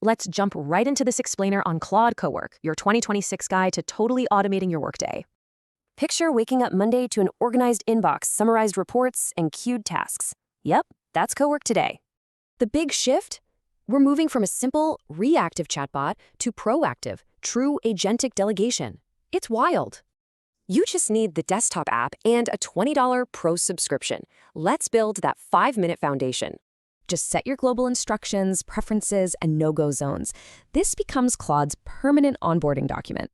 Let's jump right into this explainer on Claude Cowork, your 2026 guide to totally automating your workday. Picture waking up Monday to an organized inbox, summarized reports, and queued tasks. Yep, that's Cowork today. The big shift? We're moving from a simple, reactive chatbot to proactive, true agentic delegation. It's wild. You just need the desktop app and a $20 pro subscription. Let's build that 5-minute foundation. Just set your global instructions, preferences, and no-go zones. This becomes Claude's permanent onboarding document.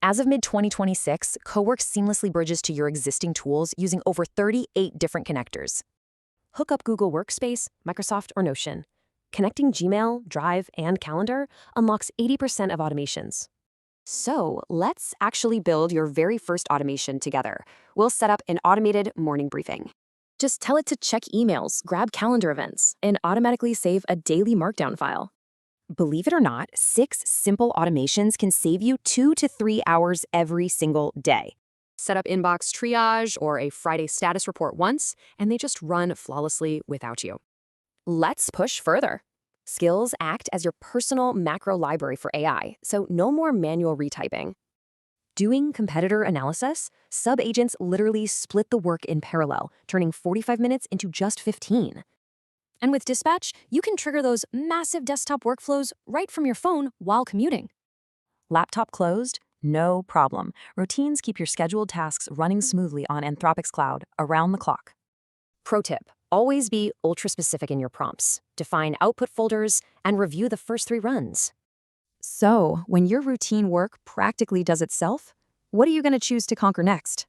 As of mid-2026, Cowork seamlessly bridges to your existing tools using over 38 different connectors. Hook up Google Workspace, Microsoft, or Notion. Connecting Gmail, Drive, and Calendar unlocks 80% of automations. So let's actually build your very first automation together. We'll set up an automated morning briefing. Just tell it to check emails, grab calendar events, and automatically save a daily markdown file. Believe it or not, 6 simple automations can save you 2 to 3 hours every single day. Set up inbox triage or a Friday status report once, and they just run flawlessly without you. Let's push further. Skills act as your personal macro library for AI, so no more manual retyping. Doing competitor analysis, sub-agents literally split the work in parallel, turning 45 minutes into just 15. And with Dispatch, you can trigger those massive desktop workflows right from your phone while commuting. Laptop closed? No problem. Routines keep your scheduled tasks running smoothly on Anthropic's cloud around the clock. Pro tip, always be ultra-specific in your prompts. Define output folders and review the first 3 runs. So, when your routine work practically does itself, what are you going to choose to conquer next?